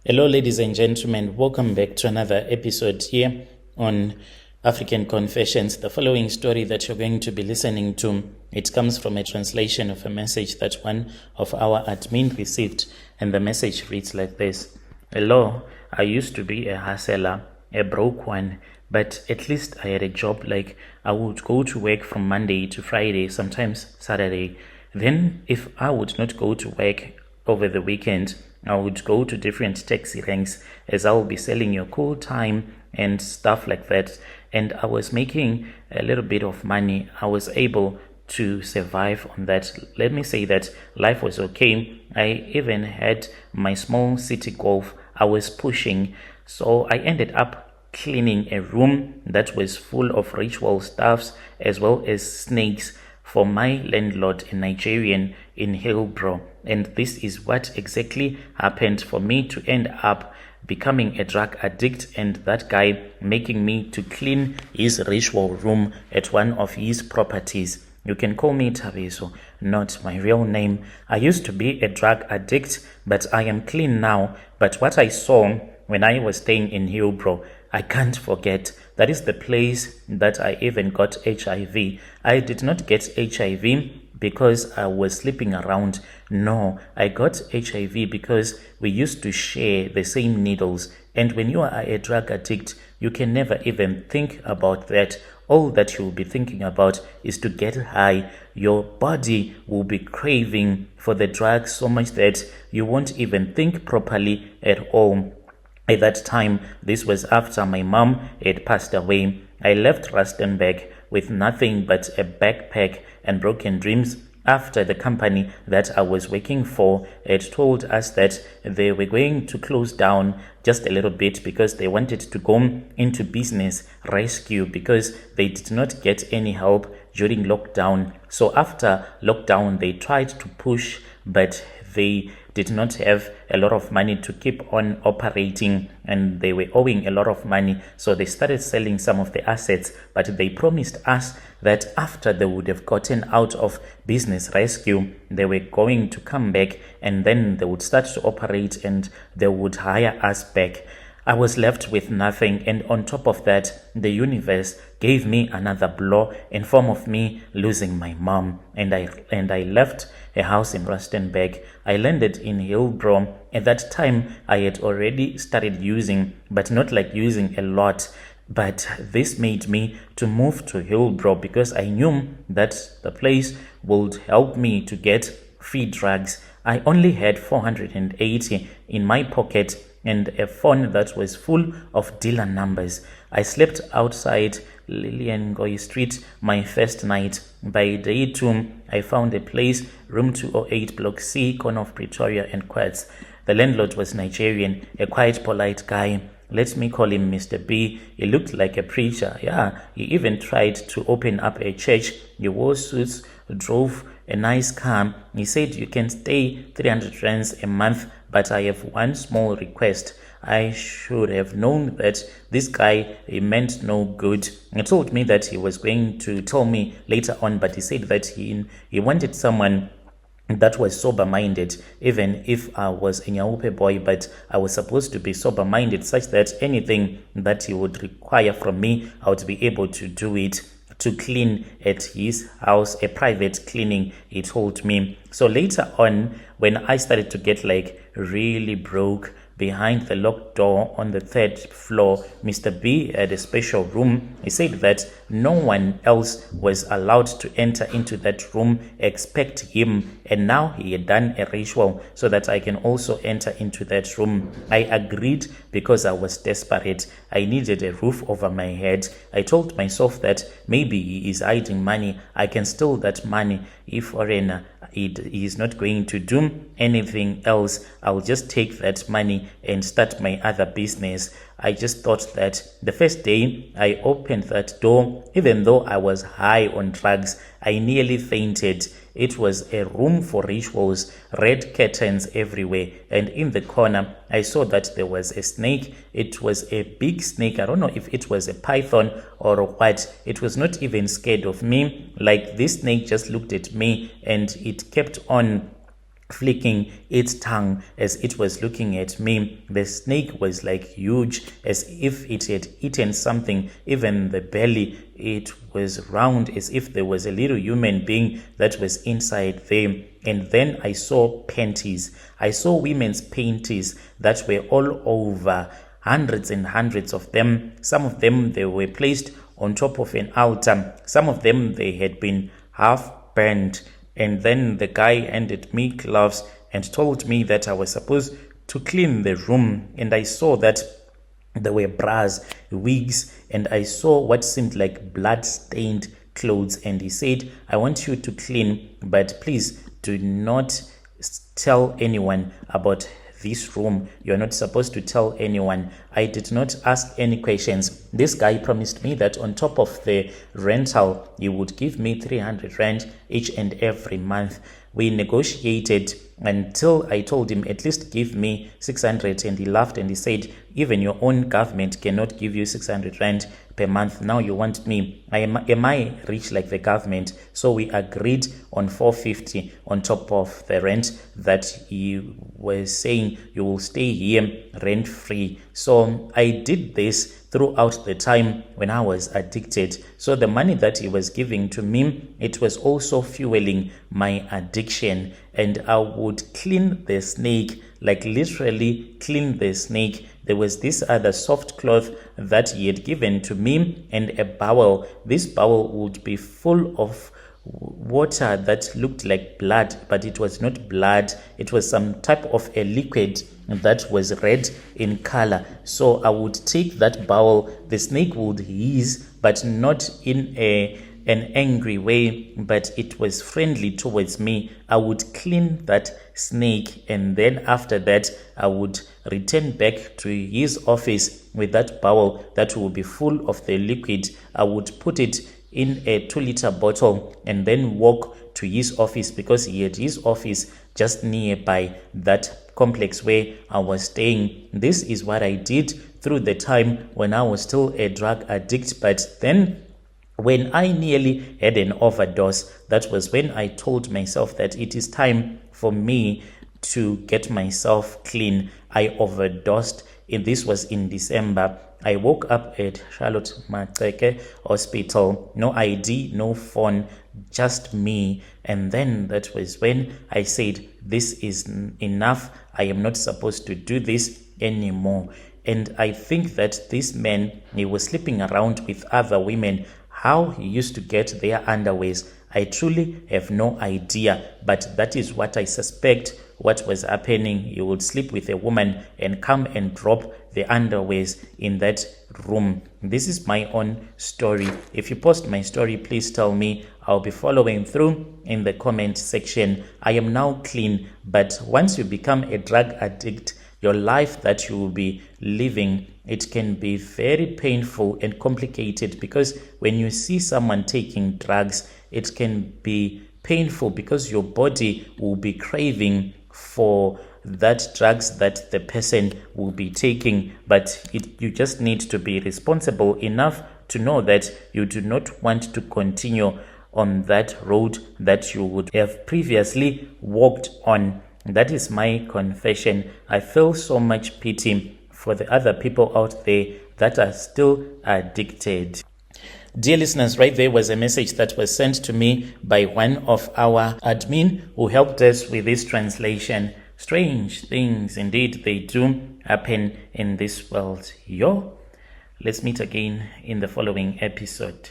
Hello, ladies and gentlemen. Welcome back to another episode here on African Confessions. The following story that you're going to be listening to, it comes from a translation of a message that one of our admin received, and the message reads like this. Hello, I used to be a hustler, a broke one, but at least I had a job. Like, I would go to work from Monday to Friday, sometimes Saturday. Then if I would not go to work over the weekend, I would go to different taxi ranks, as I will be selling your cool time and stuff like that. And I was making a little bit of money. I was able to survive on that. Let me say that life was okay. I even had my small city golf I was pushing. So I ended up cleaning a room that was full of ritual stuffs as well as snakes for my landlord, a Nigerian in Hillbrow. And this is what exactly happened for me to end up becoming a drug addict, and that guy making me to clean his ritual room at one of his properties. You can call me Tabeso, not my real name. I used to be a drug addict, but I am clean now. But what I saw when I was staying in Hillbrow, I can't forget. That is the place that I even got HIV. I did not get HIV because I was sleeping around. No, I got HIV because we used to share the same needles. And when you are a drug addict, you can never even think about that. All that you will be thinking about is to get high. Your body will be craving for the drug so much that you won't even think properly at all. At that time, this was after my mom had passed away. I left Rustenburg with nothing but a backpack and broken dreams after the company that I was working for had told us that they were going to close down just a little bit because they wanted to go into business rescue because they did not get any help during lockdown. So after lockdown, they tried to push, but they did not have a lot of money to keep on operating, and they were owing a lot of money. So they started selling some of the assets, but they promised us that after they would have gotten out of business rescue, they were going to come back and then they would start to operate and they would hire us back. I was left with nothing, and on top of that, the universe gave me another blow in form of me losing my mom, and I left a house in Rustenburg. I landed in Hillbrow. At that time, I had already started using, but not like using a lot. But this made me to move to Hillbrow because I knew that the place would help me to get free drugs. I only had 480 in my pocket and a phone that was full of dealer numbers. I slept outside Lillian Goy Street my first night. By day 2, I found a place, room 208, block C, corner of Pretoria and Quartz. The landlord was Nigerian, a quite polite guy. Let me call him Mr. B. He looked like a preacher. Yeah, he even tried to open up a church. He wore suits, drove a nice car. He said, you can stay 300 rands a month, but I have one small request. I should have known that this guy, he meant no good. He told me that he was going to tell me later on, but he said that he wanted someone that was sober-minded, even if I was a Nyaupe boy, but I was supposed to be sober-minded such that anything that he would require from me, I would be able to do it. To clean at his house, a private cleaning, he told me. So later on, when I started to get like really broke, behind the locked door on the 3rd floor, Mr. B had a special room. He said that no one else was allowed to enter into that room except him, and now he had done a ritual so that I can also enter into that room. I agreed because I was desperate. I needed a roof over my head. I told myself that maybe he is hiding money. I can steal that money. If Foreigner he is not going to do anything else, I'll just take that money and start my other business. I just thought that the first day I opened that door, even though I was high on drugs, I nearly fainted. It was a room for rituals, red curtains everywhere, and in the corner I saw that there was a snake. It was a big snake. I don't know if it was a python or what. It was not even scared of me. Like, this snake just looked at me and it kept on flicking its tongue as it was looking at me. The snake was like huge, as if it had eaten something. Even the belly, it was round, as if there was a little human being that was inside there. And then I saw panties. I saw women's panties that were all over, hundreds and hundreds of them. Some of them, they were placed on top of an altar. Some of them, they had been half burned. And then the guy handed me gloves and told me that I was supposed to clean the room. And I saw that there were bras, wigs, and I saw what seemed like blood-stained clothes. And he said, I want you to clean, but please do not tell anyone about this room. You're not supposed to tell anyone. I did not ask any questions. This guy promised me that on top of the rental, he would give me 300 rand each and every month. We negotiated until I told him at least give me 600, and he laughed and he said, even your own government cannot give you 600 rand per month. Now you want me? Am I rich like the government? So we agreed on 450 on top of the rent that he was saying you will stay here rent free. So I did this throughout the time when I was addicted. So the money that he was giving to me, it was also fueling my addiction. And I would clean the snake, like literally clean the snake. There was this other soft cloth that he had given to me and a bowl. This bowl would be full of water that looked like blood, but it was not blood. It was some type of a liquid that was red in color. So I would take that bowl. The snake would hiss, but not in an angry way, but it was friendly towards me. I would clean that snake, and then after that I would return back to his office with that bowl that will be full of the liquid. I would put it in a 2-liter bottle and then walk to his office, because he had his office just nearby that complex where I was staying. This is what I did through the time when I was still a drug addict. But then when I nearly had an overdose, that was when I told myself that it is time for me to get myself clean. I overdosed, and this was in December. I woke up at Charlotte Maxeke Hospital, no ID, no phone, just me. And then that was when I said, this is enough. I am not supposed to do this anymore. And I think that this man, he was sleeping around with other women. How he used to get their underwears, I truly have no idea, but that is what I suspect what was happening. He would sleep with a woman and come and drop the underwears in that room. This is my own story. If you post my story, please tell me. I'll be following through in the comment section. I am now clean, but once you become a drug addict, your life that you will be living, it can be very painful and complicated, because when you see someone taking drugs, it can be painful because your body will be craving for that drugs that the person will be taking. But you just need to be responsible enough to know that you do not want to continue on that road that you would have previously walked on. That is my confession. I feel so much pity for the other people out there that are still addicted. Dear listeners, right there was a message that was sent to me by one of our admin who helped us with this translation. Strange things indeed, they do happen in this world. Let's meet again in the following episode.